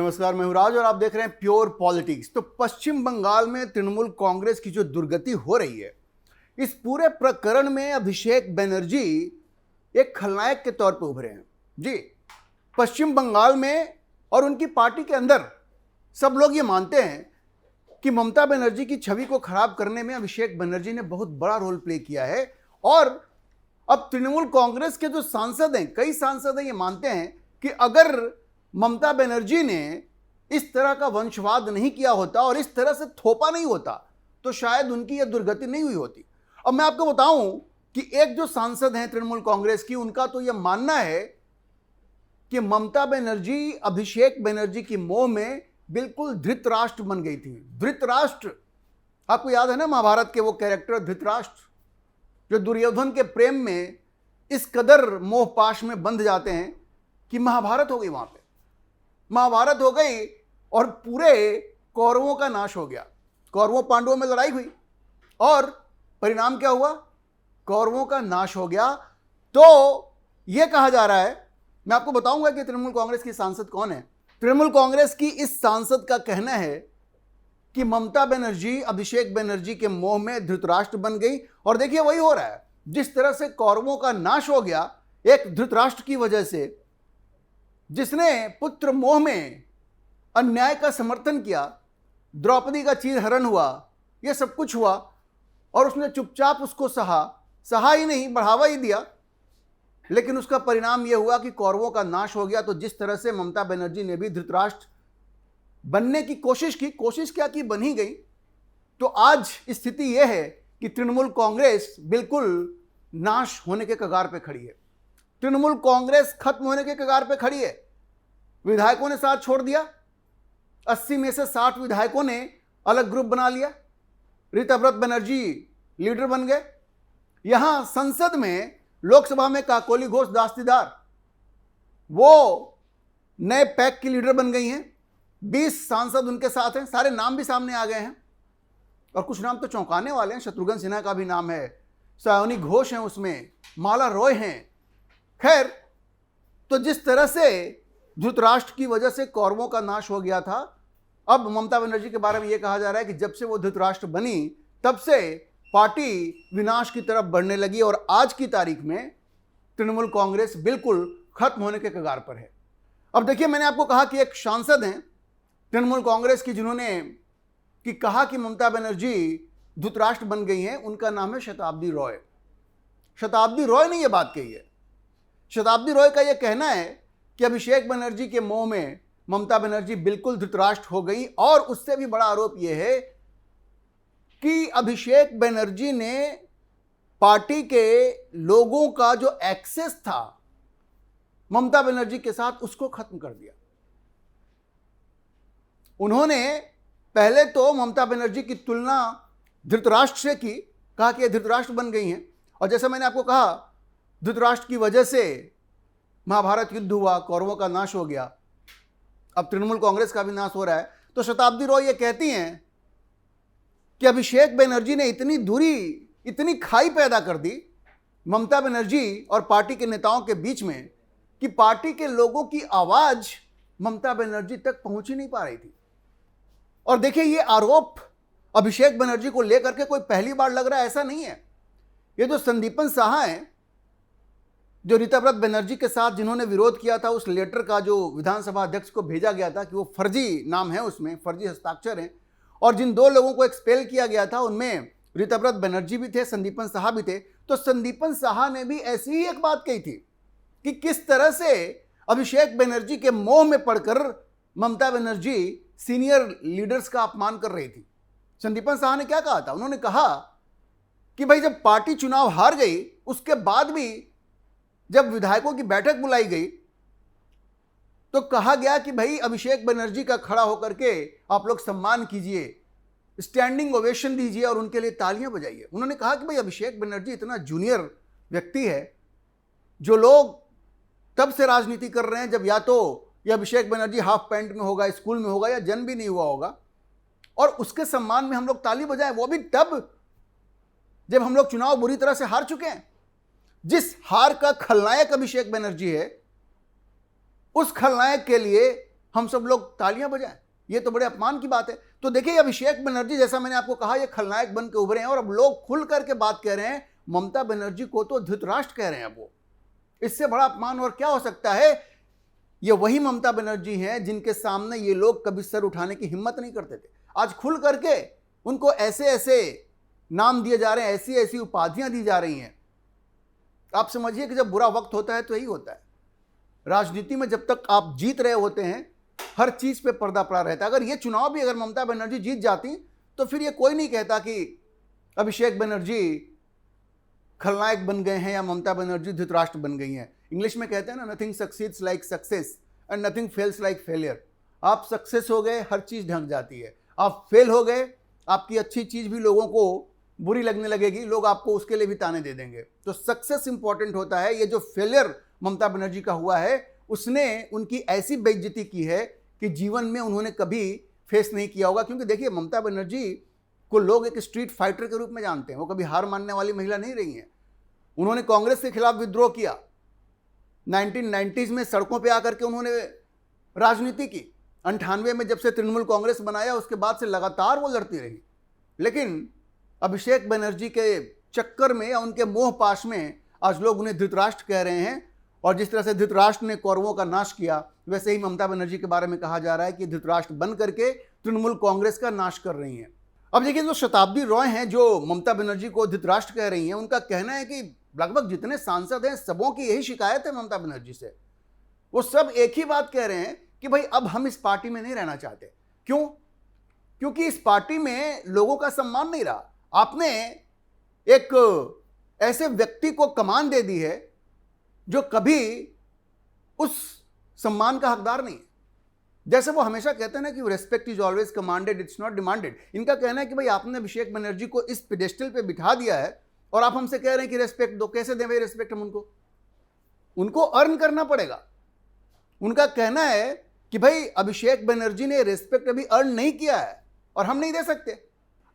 नमस्कार, मैं हूं राज और आप देख रहे हैं प्योर पॉलिटिक्स। तो पश्चिम बंगाल में तृणमूल कांग्रेस की जो दुर्गति हो रही है, इस पूरे प्रकरण में अभिषेक बनर्जी एक खलनायक के तौर पर उभरे हैं। जी, पश्चिम बंगाल में और उनकी पार्टी के अंदर सब लोग ये मानते हैं कि ममता बनर्जी की छवि को खराब करने में अभिषेक बनर्जी ने बहुत बड़ा रोल प्ले किया है। और अब तृणमूल कांग्रेस के जो सांसद हैं, कई सांसद हैं, ये मानते हैं कि अगर ममता बनर्जी ने इस तरह का वंशवाद नहीं किया होता और इस तरह से थोपा नहीं होता तो शायद उनकी यह दुर्गति नहीं हुई होती। अब मैं आपको बताऊं कि एक जो सांसद हैं तृणमूल कांग्रेस की, उनका तो यह मानना है कि ममता बनर्जी अभिषेक बनर्जी की मोह में बिल्कुल धृतराष्ट्र बन गई थी। धृतराष्ट्र, आपको याद है ना महाभारत के वो कैरेक्टर धृतराष्ट्र, जो दुर्योधन के प्रेम में इस कदर मोहपाश में बंध जाते हैं कि महाभारत हो गई। वहां पे महाभारत हो गई और पूरे कौरवों का नाश हो गया। कौरवों पांडवों में लड़ाई हुई और परिणाम क्या हुआ? कौरवों का नाश हो गया। तो यह कहा जा रहा है, मैं आपको बताऊंगा कि तृणमूल कांग्रेस की सांसद कौन है। तृणमूल कांग्रेस की इस सांसद का कहना है कि ममता बनर्जी अभिषेक बनर्जी के मोह में धृतराष्ट्र बन गई। और देखिए वही हो रहा है, जिस तरह से कौरवों का नाश हो गया एक धृतराष्ट्र की वजह से, जिसने पुत्र मोह में अन्याय का समर्थन किया, द्रौपदी का चीरहरण हुआ, यह सब कुछ हुआ और उसने चुपचाप उसको सहा ही नहीं, बढ़ावा ही दिया, लेकिन उसका परिणाम यह हुआ कि कौरवों का नाश हो गया। तो जिस तरह से ममता बनर्जी ने भी धृतराष्ट्र बनने की कोशिश क्या की, बन ही गई। तो आज स्थिति यह है कि तृणमूल कांग्रेस बिल्कुल नाश होने के कगार पे खड़ी है। तृणमूल कांग्रेस खत्म होने के कगार पे खड़ी है। विधायकों ने साथ छोड़ दिया, 80 में से 60 विधायकों ने अलग ग्रुप बना लिया। ऋतव्रत बनर्जी लीडर बन गए। यहां संसद में, लोकसभा में काकोली घोष दास्तीदार वो नए पैक की लीडर बन गई हैं। 20 सांसद उनके साथ हैं, सारे नाम भी सामने आ गए हैं और कुछ नाम तो चौंकाने वाले हैं। शत्रुघ्न सिन्हा का भी नाम है, सायोनी घोष हैं उसमें, माला रॉय हैं। खैर, तो जिस तरह से धृतराष्ट्र की वजह से कौरवों का नाश हो गया था, अब ममता बनर्जी के बारे में यह कहा जा रहा है कि जब से वो धृतराष्ट्र बनी तब से पार्टी विनाश की तरफ बढ़ने लगी और आज की तारीख में तृणमूल कांग्रेस बिल्कुल खत्म होने के कगार पर है। अब देखिए, मैंने आपको कहा कि एक सांसद हैं तृणमूल कांग्रेस की जिन्होंने कहा कि ममता बनर्जी धृतराष्ट्र बन गई हैं, उनका नाम है शताब्दी रॉय। शताब्दी रॉय ने यह बात कही है। शताब्दी रॉय का यह कहना है कि अभिषेक बनर्जी के मोह में ममता बनर्जी बिल्कुल धृतराष्ट्र हो गई। और उससे भी बड़ा आरोप यह है कि अभिषेक बनर्जी ने पार्टी के लोगों का जो एक्सेस था ममता बनर्जी के साथ, उसको खत्म कर दिया। उन्होंने पहले तो ममता बनर्जी की तुलना धृतराष्ट्र से की, कहा कि ये धृतराष्ट्र बन गई हैं। और जैसा मैंने आपको कहा, धृतराष्ट्र की वजह से महाभारत युद्ध हुआ, कौरवों का नाश हो गया, अब तृणमूल कांग्रेस का भी नाश हो रहा है। तो शताब्दी रॉय ये कहती हैं कि अभिषेक बनर्जी ने इतनी दूरी, इतनी खाई पैदा कर दी ममता बनर्जी और पार्टी के नेताओं के बीच में कि पार्टी के लोगों की आवाज ममता बनर्जी तक पहुंच ही नहीं पा रही थी। और देखिए, ये आरोप अभिषेक बनर्जी को लेकर के कोई पहली बार लग रहा है, ऐसा नहीं है। ये जो संदीपन साहा हैं, जो ऋतव्रत बनर्जी के साथ जिन्होंने विरोध किया था, उस लेटर का जो विधानसभा अध्यक्ष को भेजा गया था कि वो फर्जी नाम है, उसमें फर्जी हस्ताक्षर हैं, और जिन 2 लोगों को एक्सपेल किया गया था उनमें ऋतव्रत बनर्जी भी थे, संदीपन साहा भी थे। तो संदीपन साहा ने भी ऐसी ही एक बात कही थी कि किस तरह से अभिषेक बनर्जी के मोह में पड़कर ममता बनर्जी सीनियर लीडर्स का अपमान कर रही थी। संदीपन साहा ने क्या कहा था? उन्होंने कहा कि भाई, जब पार्टी चुनाव हार गई, उसके बाद भी जब विधायकों की बैठक बुलाई गई तो कहा गया कि भाई अभिषेक बनर्जी का खड़ा होकर के आप लोग सम्मान कीजिए, स्टैंडिंग ओवेशन दीजिए और उनके लिए तालियां बजाइए। उन्होंने कहा कि भाई अभिषेक बनर्जी इतना जूनियर व्यक्ति है, जो लोग तब से राजनीति कर रहे हैं जब या तो ये अभिषेक बनर्जी हाफ पैंट में होगा, स्कूल में होगा, या जन्म भी नहीं हुआ होगा, और उसके सम्मान में हम लोग ताली बजाएं, वो भी तब जब हम लोग चुनाव बुरी तरह से हार चुके हैं। जिस हार का खलनायक अभिषेक बनर्जी है, उस खलनायक के लिए हम सब लोग तालियां बजाएं? ये तो बड़े अपमान की बात है। तो देखिए अभिषेक बनर्जी, जैसा मैंने आपको कहा, ये खलनायक बन के उभरे हैं और अब लोग खुल करके बात कह रहे हैं, ममता बनर्जी को तो धृतराष्ट्र कह रहे हैं। वो इससे बड़ा अपमान और क्या हो सकता है? ये वही ममता बनर्जी हैं जिनके सामने ये लोग कभी सर उठाने की हिम्मत नहीं करते थे। आज खुल करके उनको ऐसे ऐसे नाम दिए जा रहे हैं, ऐसी ऐसी उपाधियां दी जा रही हैं। आप समझिए कि जब बुरा वक्त होता है तो यही होता है। राजनीति में जब तक आप जीत रहे होते हैं, हर चीज पे पर्दा पड़ा रहता है। अगर ये चुनाव भी अगर ममता बनर्जी जीत जाती तो फिर ये कोई नहीं कहता कि अभिषेक बनर्जी खलनायक बन गए हैं या ममता बनर्जी धृतराष्ट्र बन गई हैं। इंग्लिश में कहते हैं ना, nothing succeeds like success and nothing fails like failure. आप सक्सेस हो गए, हर चीज ढंक जाती है। आप फेल हो गए, आपकी अच्छी चीज भी लोगों को बुरी लगने लगेगी, लोग आपको उसके लिए भी ताने दे देंगे। तो सक्सेस इंपॉर्टेंट होता है। ये जो फेलियर ममता बनर्जी का हुआ है, उसने उनकी ऐसी बेइज्जती की है कि जीवन में उन्होंने कभी फेस नहीं किया होगा। क्योंकि देखिए ममता बनर्जी को लोग एक स्ट्रीट फाइटर के रूप में जानते हैं। वो कभी हार मानने वाली महिला नहीं रही हैं। उन्होंने कांग्रेस के खिलाफ विद्रोह किया, 1990s में सड़कों पे आकर के उन्होंने राजनीति की। 98 में जब से तृणमूल कांग्रेस बनाया, उसके बाद से लगातार वो लड़ती रही। लेकिन अभिषेक बनर्जी के चक्कर में या उनके मोह पाश में आज लोग उन्हें धृतराष्ट्र कह रहे हैं। और जिस तरह से धृतराष्ट्र ने कौरवों का नाश किया, वैसे ही ममता बनर्जी के बारे में कहा जा रहा है कि धृतराष्ट्र बन करके तृणमूल कांग्रेस का नाश कर रही हैं। अब देखिए, जो शताब्दी रॉय हैं, जो ममता बनर्जी को धृतराष्ट्र कह रही हैं, उनका कहना है कि लगभग जितने सांसद हैं सबों की यही शिकायत है ममता बनर्जी से। वो सब एक ही बात कह रहे हैं कि भाई अब हम इस पार्टी में नहीं रहना चाहते। क्यों? क्योंकि इस पार्टी में लोगों का सम्मान नहीं रहा। आपने एक ऐसे व्यक्ति को कमान दे दी है जो कभी उस सम्मान का हकदार नहीं है। जैसे वो हमेशा कहते हैं ना कि respect is always commanded, it's not demanded. इनका कहना है कि भाई आपने अभिषेक बनर्जी को इस पेडेस्टल पे बिठा दिया है और आप हमसे कह रहे हैं कि रेस्पेक्ट दो। कैसे दें भाई रेस्पेक्ट हम उनको अर्न करना पड़ेगा। उनका कहना है कि भाई अभिषेक बनर्जी ने रेस्पेक्ट अभी अर्न नहीं किया है और हम नहीं दे सकते।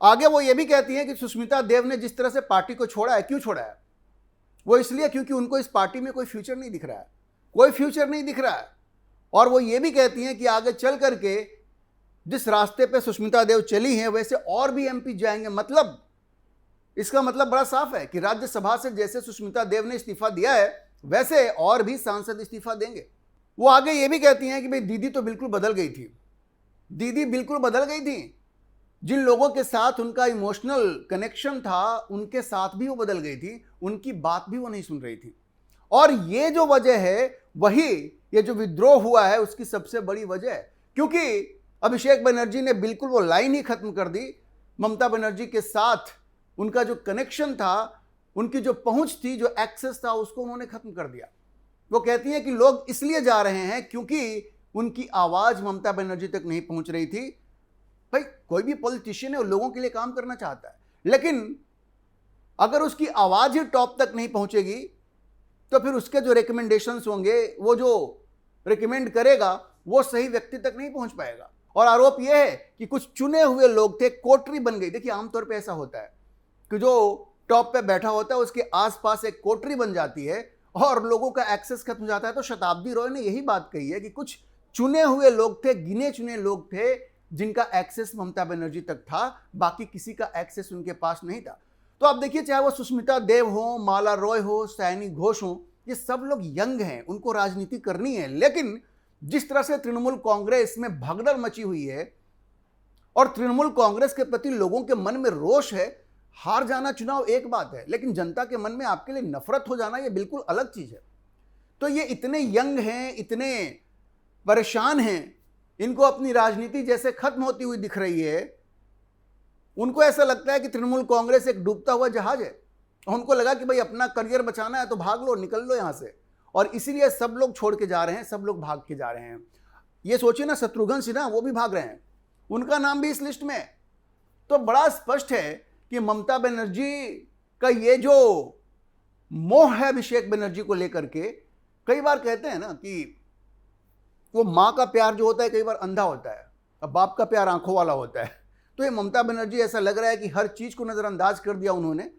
आगे वो ये भी कहती हैं कि सुष्मिता देव ने जिस तरह से पार्टी को छोड़ा है, क्यों छोड़ा है? वो इसलिए क्योंकि उनको इस पार्टी में कोई फ्यूचर नहीं दिख रहा है, कोई फ्यूचर नहीं दिख रहा है। और वो ये भी कहती हैं कि आगे चल करके जिस रास्ते पे सुष्मिता देव चली हैं, वैसे और भी एमपी जाएंगे। मतलब इसका मतलब बड़ा साफ है कि राज्यसभा से जैसे सुष्मिता देव ने इस्तीफा दिया है, वैसे और भी सांसद इस्तीफा देंगे। वो आगे ये भी कहती हैं कि भाई दीदी तो बिल्कुल बदल गई थी। दीदी बिल्कुल बदल गई थी। जिन लोगों के साथ उनका इमोशनल कनेक्शन था, उनके साथ भी वो बदल गई थी। उनकी बात भी वो नहीं सुन रही थी। और ये जो वजह है, वही ये जो विद्रोह हुआ है, उसकी सबसे बड़ी वजह है। क्योंकि अभिषेक बनर्जी ने बिल्कुल वो लाइन ही खत्म कर दी। ममता बनर्जी के साथ उनका जो कनेक्शन था, उनकी जो पहुंच थी, जो एक्सेस था, उसको उन्होंने खत्म कर दिया। वो कहती हैं कि लोग इसलिए जा रहे हैं क्योंकि उनकी आवाज ममता बनर्जी तक नहीं पहुंच रही थी। भाई कोई भी पॉलिटिशियन है, वो लोगों के लिए काम करना चाहता है, लेकिन अगर उसकी आवाज ही टॉप तक नहीं पहुंचेगी तो फिर उसके जो रिकमेंडेशंस होंगे, वो जो रिकमेंड करेगा, वो सही व्यक्ति तक नहीं पहुंच पाएगा। और आरोप यह है कि कुछ चुने हुए लोग थे, कोटरी बन गई। देखिए आमतौर पे ऐसा होता है कि जो टॉप पे बैठा होता है उसके आसपास एक कोटरी बन जाती है और लोगों का एक्सेस खत्म हो जाता है। तो शताब्दी रॉय ने यही बात कही है कि कुछ चुने हुए लोग थे, गिने चुने लोग थे, जिनका एक्सेस ममता बनर्जी तक था, बाकी किसी का एक्सेस उनके पास नहीं था। तो आप देखिए, चाहे वो सुष्मिता देव हो, माला रॉय हो, सैनी घोष हो, ये सब लोग यंग हैं, उनको राजनीति करनी है। लेकिन जिस तरह से तृणमूल कांग्रेस में भगदड़ मची हुई है और तृणमूल कांग्रेस के प्रति लोगों के मन में रोष है, हार जाना चुनाव एक बात है, लेकिन जनता के मन में आपके लिए नफरत हो जाना, ये बिल्कुल अलग चीज है। तो ये इतने यंग हैं, इतने परेशान हैं, इनको अपनी राजनीति जैसे खत्म होती हुई दिख रही है। उनको ऐसा लगता है कि तृणमूल कांग्रेस एक डूबता हुआ जहाज है। उनको लगा कि भाई अपना करियर बचाना है तो भाग लो, निकल लो यहां से। और इसीलिए सब लोग छोड़ के जा रहे हैं, सब लोग भाग के जा रहे हैं। ये सोचिए ना, शत्रुघ्न सिन्हा वो भी भाग रहे हैं, उनका नाम भी इस लिस्ट में है। तो बड़ा स्पष्ट है कि ममता बनर्जी का ये जो मोह है अभिषेक बनर्जी को लेकर के, कई बार कहते हैं ना कि वो माँ का प्यार जो होता है कई बार अंधा होता है, अब बाप का प्यार आंखों वाला होता है। तो ये ममता बनर्जी ऐसा लग रहा है कि हर चीज को नजरअंदाज कर दिया उन्होंने।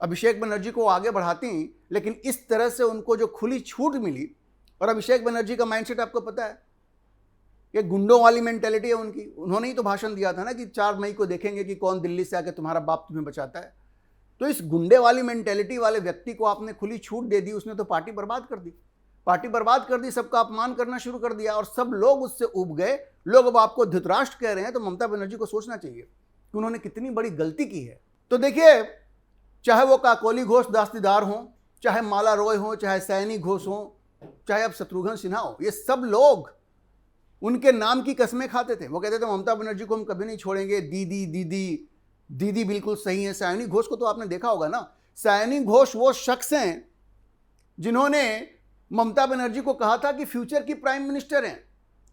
अभिषेक बनर्जी को आगे बढ़ाती, लेकिन इस तरह से उनको जो खुली छूट मिली, और अभिषेक बनर्जी का माइंडसेट आपको पता है, ये गुंडों वाली मेंटेलिटी है उनकी। उन्होंने ही तो भाषण दिया था ना कि 4 मई को देखेंगे कि कौन दिल्ली से आके तुम्हारा बाप तुम्हें बचाता है। तो इस गुंडे वाली मेंटेलिटी वाले व्यक्ति को आपने खुली छूट दे दी, उसने तो पार्टी बर्बाद कर दी, पार्टी बर्बाद कर दी, सबका अपमान करना शुरू कर दिया और सब लोग उससे उब गए। लोग अब आपको धृतराष्ट्र कह रहे हैं, तो ममता बनर्जी को सोचना चाहिए कि उन्होंने कितनी बड़ी गलती की है। तो देखिए, चाहे वो काकोली घोष दास्तीदार हों, चाहे माला रॉय हो, चाहे सैनी घोष हो, चाहे अब शत्रुघ्न सिन्हा हो, ये सब लोग उनके नाम की कसमें खाते थे। वो कहते थे ममता बनर्जी को हम कभी नहीं छोड़ेंगे, दीदी दीदी दीदी बिल्कुल सही है। सैनी घोष को तो आपने देखा होगा ना, सैनी घोष वो शख्स हैं जिन्होंने ममता बनर्जी को कहा था कि फ्यूचर की प्राइम मिनिस्टर हैं,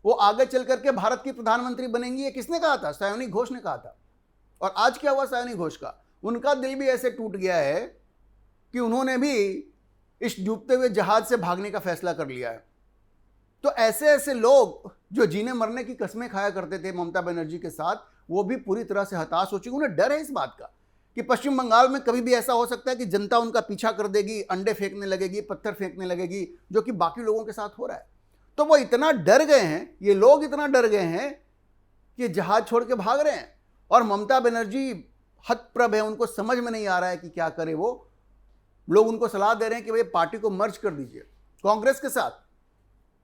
वो आगे चल करके भारत की प्रधानमंत्री बनेंगी। ये किसने कहा था? सैनी घोष ने कहा था। और आज क्या हुआ सैनी घोष का? उनका दिल भी ऐसे टूट गया है कि उन्होंने भी इस डूबते हुए जहाज से भागने का फैसला कर लिया है। तो ऐसे ऐसे लोग जो जीने मरने की कस्में खाया करते थे ममता बनर्जी के साथ, वो भी पूरी तरह से हताश हो चुके। उन्हें डर है इस बात का कि पश्चिम बंगाल में कभी भी ऐसा हो सकता है कि जनता उनका पीछा कर देगी, अंडे फेंकने लगेगी, पत्थर फेंकने लगेगी, जो कि बाकी लोगों के साथ हो रहा है। तो वो इतना डर गए हैं, ये लोग इतना डर गए हैं कि जहाज छोड़ के भाग रहे हैं। और ममता बनर्जी हतप्रभ है, उनको समझ में नहीं आ रहा है कि क्या करे। वो लोग उनको सलाह दे रहे हैं कि भाई पार्टी को मर्ज कर दीजिए कांग्रेस के साथ,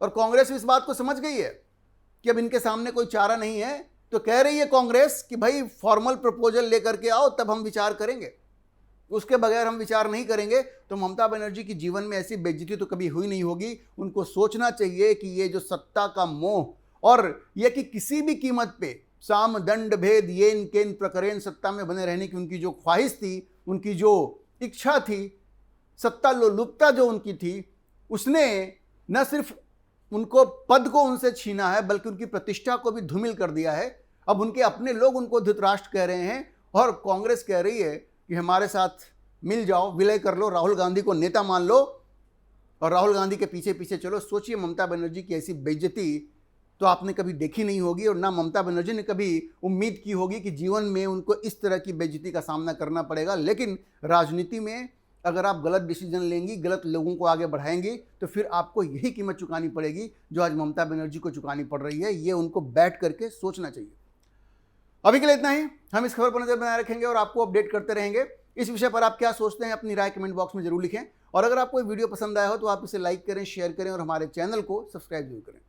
और कांग्रेस इस बात को समझ गई है कि अब इनके सामने कोई चारा नहीं है। तो कह रही है कांग्रेस कि भाई फॉर्मल प्रपोजल लेकर के आओ, तब हम विचार करेंगे, उसके बगैर हम विचार नहीं करेंगे। तो ममता बनर्जी की जीवन में ऐसी बेइज्जती तो कभी हुई नहीं होगी। उनको सोचना चाहिए कि ये जो सत्ता का मोह और ये कि किसी भी कीमत पे साम दंड भेद येन केन प्रकरण सत्ता में बने रहने की उनकी जो ख्वाहिश थी, उनकी जो इच्छा थी, सत्ता लोलुपता जो उनकी थी, उसने न सिर्फ उनको पद को उनसे छीना है, बल्कि उनकी प्रतिष्ठा को भी धूमिल कर दिया है। अब उनके अपने लोग उनको धृतराष्ट्र कह रहे हैं और कांग्रेस कह रही है कि हमारे साथ मिल जाओ, विलय कर लो, राहुल गांधी को नेता मान लो और राहुल गांधी के पीछे पीछे चलो। सोचिए, ममता बनर्जी की ऐसी बेइज्जती तो आपने कभी देखी नहीं होगी, और ना ममता बनर्जी ने कभी उम्मीद की होगी कि जीवन में उनको इस तरह की बेइज्जती का सामना करना पड़ेगा। लेकिन राजनीति में अगर आप गलत डिसीजन लेंगी, गलत लोगों को आगे बढ़ाएंगी, तो फिर आपको यही कीमत चुकानी पड़ेगी जो आज ममता बनर्जी को चुकानी पड़ रही है। ये उनको बैठ करके सोचना चाहिए। अभी के लिए इतना ही। हम इस खबर पर नजर बनाए रखेंगे और आपको अपडेट करते रहेंगे। इस विषय पर आप क्या सोचते हैं, अपनी राय कमेंट बॉक्स में जरूर लिखें। और अगर आपको वीडियो पसंद आया हो तो आप इसे लाइक करें, शेयर करें और हमारे चैनल को सब्सक्राइब जरूर करें।